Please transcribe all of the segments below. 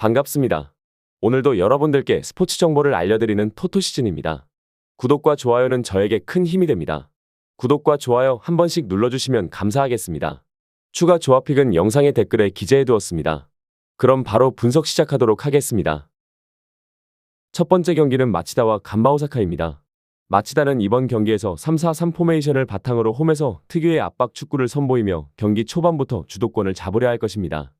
반갑습니다. 오늘도 여러분들께 스포츠 정보를 알려드리는 토토시즌입니다. 구독과 좋아요는 저에게 큰 힘이 됩니다. 구독과 좋아요 한 번씩 눌러주시면 감사하겠습니다. 추가 조합픽은 영상의 댓글에 기재해두었습니다. 그럼 바로 분석 시작하도록 하겠습니다. 첫 번째 경기는 마치다와 간바오사카입니다. 마치다는 이번 경기에서 3-4-3 포메이션을 바탕으로 홈에서 특유의 압박 축구를 선보이며 경기 초반부터 주도권을 잡으려 할 것입니다.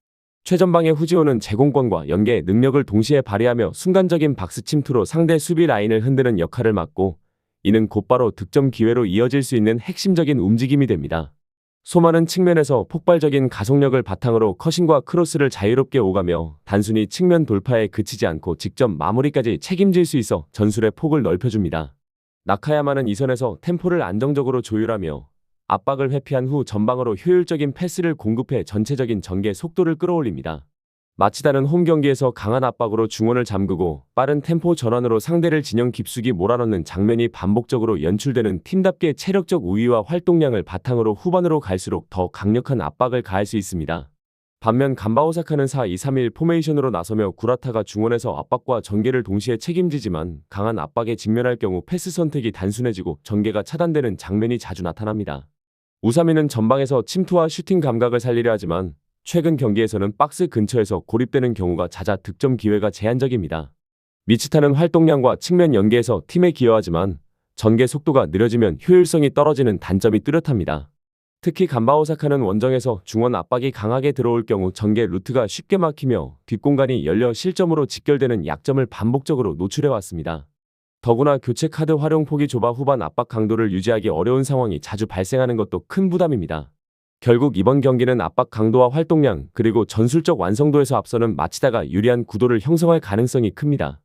최전방의 후지오는 제공권과 연계 능력을 동시에 발휘하며 순간적인 박스 침투로 상대 수비 라인을 흔드는 역할을 맡고, 이는 곧바로 득점 기회로 이어질 수 있는 핵심적인 움직임이 됩니다. 소마는 측면에서 폭발적인 가속력을 바탕으로 커싱과 크로스를 자유롭게 오가며 단순히 측면 돌파에 그치지 않고 직접 마무리까지 책임질 수 있어 전술의 폭을 넓혀줍니다. 나카야마는 이 선에서 템포를 안정적으로 조율하며 압박을 회피한 후 전방으로 효율적인 패스를 공급해 전체적인 전개 속도를 끌어올립니다. 마치다는 홈 경기에서 강한 압박으로 중원을 잠그고 빠른 템포 전환으로 상대를 진영 깊숙이 몰아넣는 장면이 반복적으로 연출되는 팀답게 체력적 우위와 활동량을 바탕으로 후반으로 갈수록 더 강력한 압박을 가할 수 있습니다. 반면 간바오사카는 4-2-3-1 포메이션으로 나서며 구라타가 중원에서 압박과 전개를 동시에 책임지지만 강한 압박에 직면할 경우 패스 선택이 단순해지고 전개가 차단되는 장면이 자주 나타납니다. 우사미는 전방에서 침투와 슈팅 감각을 살리려 하지만 최근 경기에서는 박스 근처에서 고립되는 경우가 잦아 득점 기회가 제한적입니다. 미치타는 활동량과 측면 연계에서 팀에 기여하지만 전개 속도가 느려지면 효율성이 떨어지는 단점이 뚜렷합니다. 특히 간바오사카는 원정에서 중원 압박이 강하게 들어올 경우 전개 루트가 쉽게 막히며 뒷공간이 열려 실점으로 직결되는 약점을 반복적으로 노출해왔습니다. 더구나 교체 카드 활용 폭이 좁아 후반 압박 강도를 유지하기 어려운 상황이 자주 발생하는 것도 큰 부담입니다. 결국 이번 경기는 압박 강도와 활동량 그리고 전술적 완성도에서 앞서는 마치다가 유리한 구도를 형성할 가능성이 큽니다.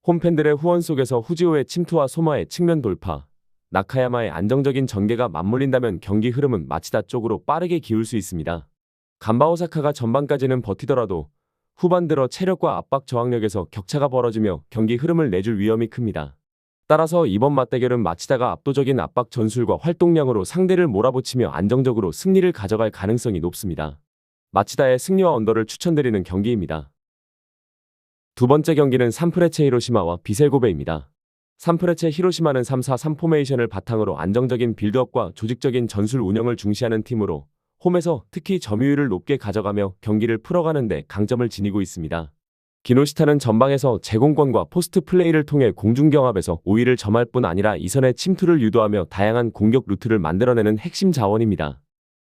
홈팬들의 후원 속에서 후지오의 침투와 소마의 측면 돌파, 나카야마의 안정적인 전개가 맞물린다면 경기 흐름은 마치다 쪽으로 빠르게 기울 수 있습니다. 간바오사카가 전반까지는 버티더라도 후반 들어 체력과 압박 저항력에서 격차가 벌어지며 경기 흐름을 내줄 위험이 큽니다. 따라서 이번 맞대결은 마치다가 압도적인 압박 전술과 활동량으로 상대를 몰아붙이며 안정적으로 승리를 가져갈 가능성이 높습니다. 마치다의 승리와 언더를 추천드리는 경기입니다. 두 번째 경기는 산프레체 히로시마와 비셀 고베입니다. 산프레체 히로시마는 3-4-3 포메이션을 바탕으로 안정적인 빌드업과 조직적인 전술 운영을 중시하는 팀으로 홈에서 특히 점유율을 높게 가져가며 경기를 풀어가는 데 강점을 지니고 있습니다. 기노시타는 전방에서 제공권과 포스트 플레이를 통해 공중경합에서 우위를 점할 뿐 아니라 이선의 침투를 유도하며 다양한 공격 루트를 만들어내는 핵심 자원입니다.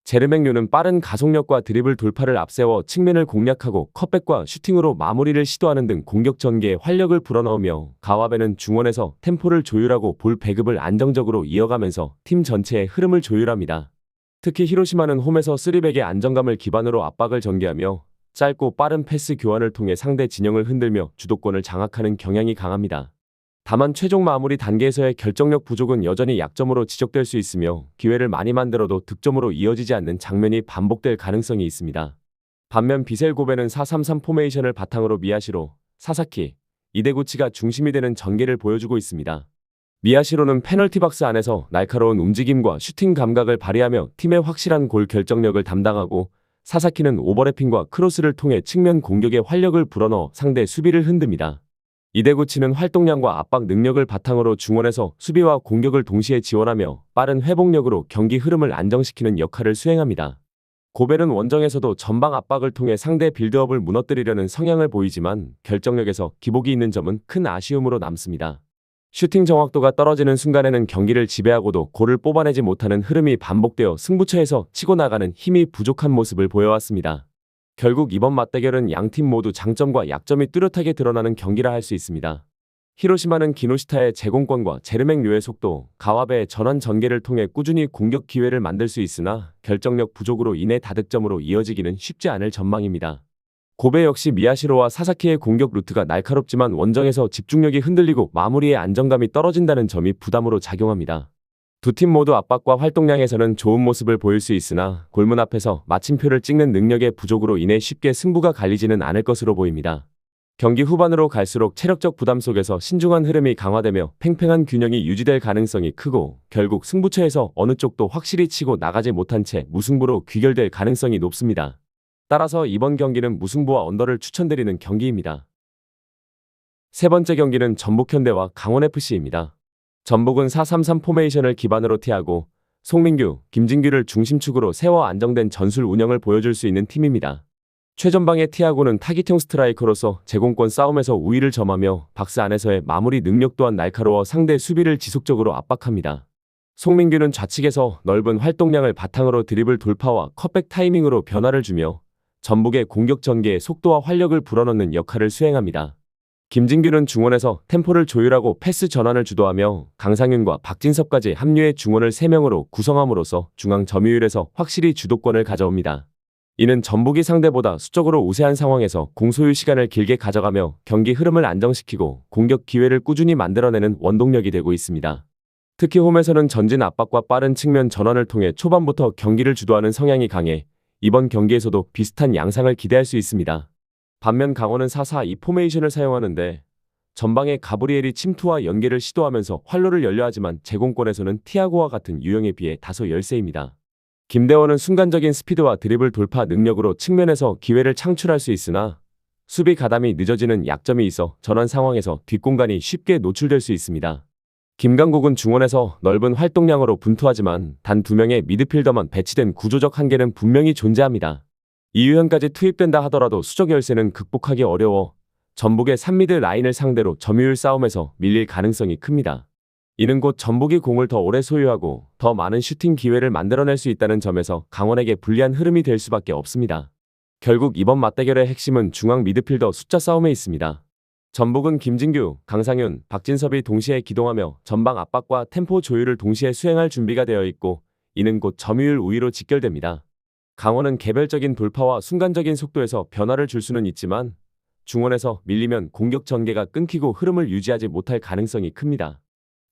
제르맹류는 빠른 가속력과 드리블 돌파를 앞세워 측면을 공략하고 컷백과 슈팅으로 마무리를 시도하는 등 공격 전개에 활력을 불어넣으며 가와베는 중원에서 템포를 조율하고 볼 배급을 안정적으로 이어가면서 팀 전체의 흐름을 조율합니다. 특히 히로시마는 홈에서 3백의 안정감을 기반으로 압박을 전개하며 짧고 빠른 패스 교환을 통해 상대 진영을 흔들며 주도권을 장악하는 경향이 강합니다. 다만 최종 마무리 단계에서의 결정력 부족은 여전히 약점으로 지적될 수 있으며 기회를 많이 만들어도 득점으로 이어지지 않는 장면이 반복될 가능성이 있습니다. 반면 비셀 고베는 4-3-3 포메이션을 바탕으로 미야시로, 사사키, 이데구치가 중심이 되는 전개를 보여주고 있습니다. 미야시로는 페널티 박스 안에서 날카로운 움직임과 슈팅 감각을 발휘하며 팀의 확실한 골 결정력을 담당하고, 사사키는 오버래핑과 크로스를 통해 측면 공격에 활력을 불어넣어 상대 수비를 흔듭니다. 이데구치는 활동량과 압박 능력을 바탕으로 중원에서 수비와 공격을 동시에 지원하며 빠른 회복력으로 경기 흐름을 안정시키는 역할을 수행합니다. 고벨은 원정에서도 전방 압박을 통해 상대 빌드업을 무너뜨리려는 성향을 보이지만 결정력에서 기복이 있는 점은 큰 아쉬움으로 남습니다. 슈팅 정확도가 떨어지는 순간에는 경기를 지배하고도 골을 뽑아내지 못하는 흐름이 반복되어 승부처에서 치고 나가는 힘이 부족한 모습을 보여왔습니다. 결국 이번 맞대결은 양팀 모두 장점과 약점이 뚜렷하게 드러나는 경기라 할 수 있습니다. 히로시마는 기노시타의 제공권과 제르맹류의 속도, 가와베의 전환 전개를 통해 꾸준히 공격 기회를 만들 수 있으나 결정력 부족으로 인해 다득점으로 이어지기는 쉽지 않을 전망입니다. 고베 역시 미야시로와 사사키의 공격 루트가 날카롭지만 원정에서 집중력이 흔들리고 마무리의 안정감이 떨어진다는 점이 부담으로 작용합니다. 두 팀 모두 압박과 활동량에서는 좋은 모습을 보일 수 있으나 골문 앞에서 마침표를 찍는 능력의 부족으로 인해 쉽게 승부가 갈리지는 않을 것으로 보입니다. 경기 후반으로 갈수록 체력적 부담 속에서 신중한 흐름이 강화되며 팽팽한 균형이 유지될 가능성이 크고 결국 승부처에서 어느 쪽도 확실히 치고 나가지 못한 채 무승부로 귀결될 가능성이 높습니다. 따라서 이번 경기는 무승부와 언더를 추천드리는 경기입니다. 세 번째 경기는 전북현대와 강원FC입니다. 전북은 4-3-3 포메이션을 기반으로 티하고 송민규, 김진규를 중심축으로 세워 안정된 전술 운영을 보여줄 수 있는 팀입니다. 최전방의 티아고는 타깃형 스트라이커로서 제공권 싸움에서 우위를 점하며 박스 안에서의 마무리 능력 또한 날카로워 상대 수비를 지속적으로 압박합니다. 송민규는 좌측에서 넓은 활동량을 바탕으로 드리블 돌파와 컷백 타이밍으로 변화를 주며 전북의 공격 전개에 속도와 활력을 불어넣는 역할을 수행합니다. 김진규는 중원에서 템포를 조율하고 패스 전환을 주도하며 강상윤과 박진섭까지 합류해 중원을 3명으로 구성함으로써 중앙 점유율에서 확실히 주도권을 가져옵니다. 이는 전북이 상대보다 수적으로 우세한 상황에서 공소유 시간을 길게 가져가며 경기 흐름을 안정시키고 공격 기회를 꾸준히 만들어내는 원동력이 되고 있습니다. 특히 홈에서는 전진 압박과 빠른 측면 전환을 통해 초반부터 경기를 주도하는 성향이 강해 이번 경기에서도 비슷한 양상을 기대할 수 있습니다. 반면 강원은 4-4-2 포메이션을 사용하는데 전방의 가브리엘이 침투와 연계를 시도하면서 활로를 열려하지만 제공권에서는 티아고와 같은 유형에 비해 다소 열세입니다. 김대원은 순간적인 스피드와 드리블 돌파 능력으로 측면에서 기회를 창출할 수 있으나 수비 가담이 늦어지는 약점이 있어 전환 상황에서 뒷공간이 쉽게 노출될 수 있습니다. 김강국은 중원에서 넓은 활동량으로 분투하지만 단 2명의 미드필더만 배치된 구조적 한계는 분명히 존재합니다. 이유현까지 투입된다 하더라도 수적 열세는 극복하기 어려워 전북의 3미드 라인을 상대로 점유율 싸움에서 밀릴 가능성이 큽니다. 이는 곧 전북이 공을 더 오래 소유하고 더 많은 슈팅 기회를 만들어낼 수 있다는 점에서 강원에게 불리한 흐름이 될 수밖에 없습니다. 결국 이번 맞대결의 핵심은 중앙 미드필더 숫자 싸움에 있습니다. 전북은 김진규, 강상윤, 박진섭이 동시에 기동하며 전방 압박과 템포 조율을 동시에 수행할 준비가 되어 있고 이는 곧 점유율 우위로 직결됩니다. 강원은 개별적인 돌파와 순간적인 속도에서 변화를 줄 수는 있지만 중원에서 밀리면 공격 전개가 끊기고 흐름을 유지하지 못할 가능성이 큽니다.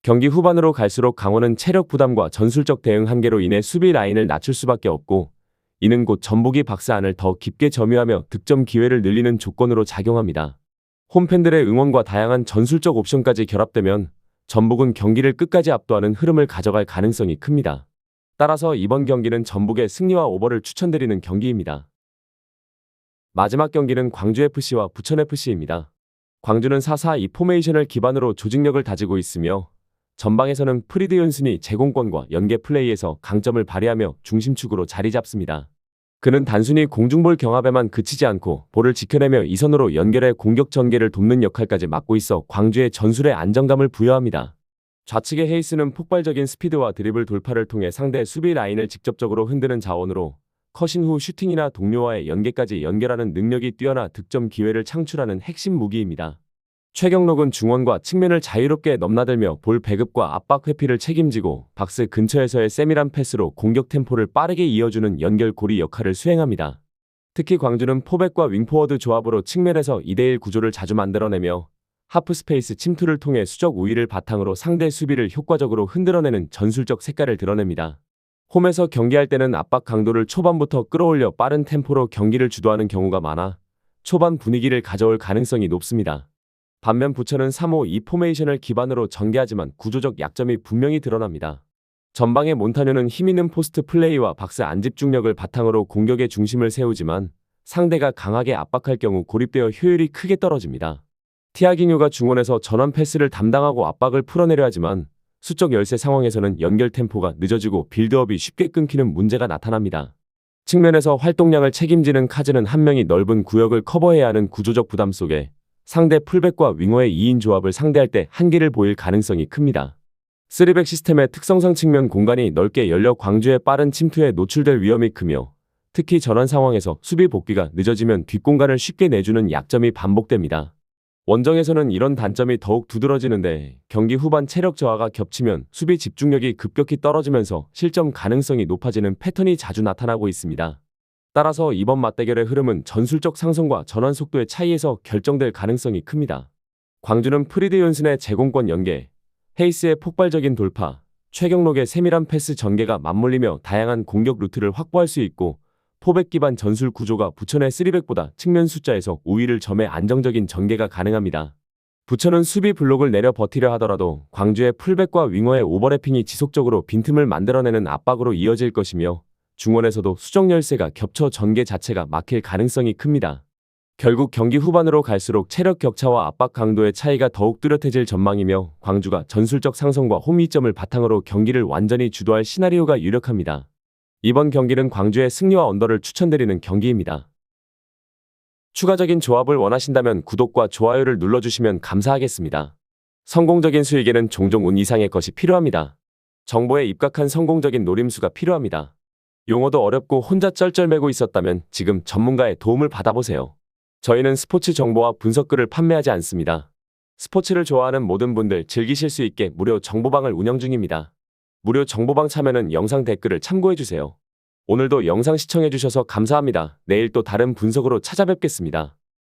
경기 후반으로 갈수록 강원은 체력 부담과 전술적 대응 한계로 인해 수비 라인을 낮출 수밖에 없고 이는 곧 전북이 박스 안을 더 깊게 점유하며 득점 기회를 늘리는 조건으로 작용합니다. 홈팬들의 응원과 다양한 전술적 옵션까지 결합되면 전북은 경기를 끝까지 압도하는 흐름을 가져갈 가능성이 큽니다. 따라서 이번 경기는 전북의 승리와 오버를 추천드리는 경기입니다. 마지막 경기는 광주FC와 부천FC입니다. 광주는 4-4-2 포메이션을 기반으로 조직력을 다지고 있으며 전방에서는 프리드 연순이 제공권과 연계 플레이에서 강점을 발휘하며 중심축으로 자리 잡습니다. 그는 단순히 공중볼 경합에만 그치지 않고 볼을 지켜내며 이선으로 연결해 공격 전개를 돕는 역할까지 맡고 있어 광주의 전술에 안정감을 부여합니다. 좌측의 헤이스는 폭발적인 스피드와 드리블 돌파를 통해 상대 수비 라인을 직접적으로 흔드는 자원으로 컷인 후 슈팅이나 동료와의 연계까지 연결하는 능력이 뛰어나 득점 기회를 창출하는 핵심 무기입니다. 최경록은 중원과 측면을 자유롭게 넘나들며 볼 배급과 압박 회피를 책임지고 박스 근처에서의 세밀한 패스로 공격 템포를 빠르게 이어주는 연결고리 역할을 수행합니다. 특히 광주는 포백과 윙포워드 조합으로 측면에서 2대1 구조를 자주 만들어내며 하프스페이스 침투를 통해 수적 우위를 바탕으로 상대 수비를 효과적으로 흔들어내는 전술적 색깔을 드러냅니다. 홈에서 경기할 때는 압박 강도를 초반부터 끌어올려 빠른 템포로 경기를 주도하는 경우가 많아 초반 분위기를 가져올 가능성이 높습니다. 반면 부천은 3-5-2 포메이션을 기반으로 전개하지만 구조적 약점이 분명히 드러납니다. 전방의 몬타뇨는 힘있는 포스트 플레이와 박스 안집중력을 바탕으로 공격의 중심을 세우지만 상대가 강하게 압박할 경우 고립되어 효율이 크게 떨어집니다. 티아기뉴가 중원에서 전환 패스를 담당하고 압박을 풀어내려 하지만 수적 열세 상황에서는 연결 템포가 늦어지고 빌드업이 쉽게 끊기는 문제가 나타납니다. 측면에서 활동량을 책임지는 카즈는 한 명이 넓은 구역을 커버해야 하는 구조적 부담 속에 상대 풀백과 윙어의 2인 조합을 상대할 때 한계를 보일 가능성이 큽니다. 3백 시스템의 특성상 측면 공간이 넓게 열려 광주의 빠른 침투에 노출될 위험이 크며 특히 전환 상황에서 수비 복귀가 늦어지면 뒷공간을 쉽게 내주는 약점이 반복됩니다. 원정에서는 이런 단점이 더욱 두드러지는데 경기 후반 체력 저하가 겹치면 수비 집중력이 급격히 떨어지면서 실점 가능성이 높아지는 패턴이 자주 나타나고 있습니다. 따라서 이번 맞대결의 흐름은 전술적 상승과 전환 속도의 차이에서 결정될 가능성이 큽니다. 광주는 프리드 연슨의 제공권 연계, 헤이스의 폭발적인 돌파, 최경록의 세밀한 패스 전개가 맞물리며 다양한 공격 루트를 확보할 수 있고 포백 기반 전술 구조가 부천의 3백보다 측면 숫자에서 우위를 점해 안정적인 전개가 가능합니다. 부천은 수비 블록을 내려 버티려 하더라도 광주의 풀백과 윙어의 오버래핑이 지속적으로 빈틈을 만들어내는 압박으로 이어질 것이며 중원에서도 수정 열세가 겹쳐 전개 자체가 막힐 가능성이 큽니다. 결국 경기 후반으로 갈수록 체력 격차와 압박 강도의 차이가 더욱 뚜렷해질 전망이며 광주가 전술적 상성과 홈이점을 바탕으로 경기를 완전히 주도할 시나리오가 유력합니다. 이번 경기는 광주의 승리와 언더를 추천드리는 경기입니다. 추가적인 조합을 원하신다면 구독과 좋아요를 눌러주시면 감사하겠습니다. 성공적인 수익에는 종종 운 이상의 것이 필요합니다. 정보에 입각한 성공적인 노림수가 필요합니다. 용어도 어렵고 혼자 쩔쩔매고 있었다면 지금 전문가의 도움을 받아보세요. 저희는 스포츠 정보와 분석글을 판매하지 않습니다. 스포츠를 좋아하는 모든 분들 즐기실 수 있게 무료 정보방을 운영 중입니다. 무료 정보방 참여는 영상 댓글을 참고해주세요. 오늘도 영상 시청해주셔서 감사합니다. 내일 또 다른 분석으로 찾아뵙겠습니다.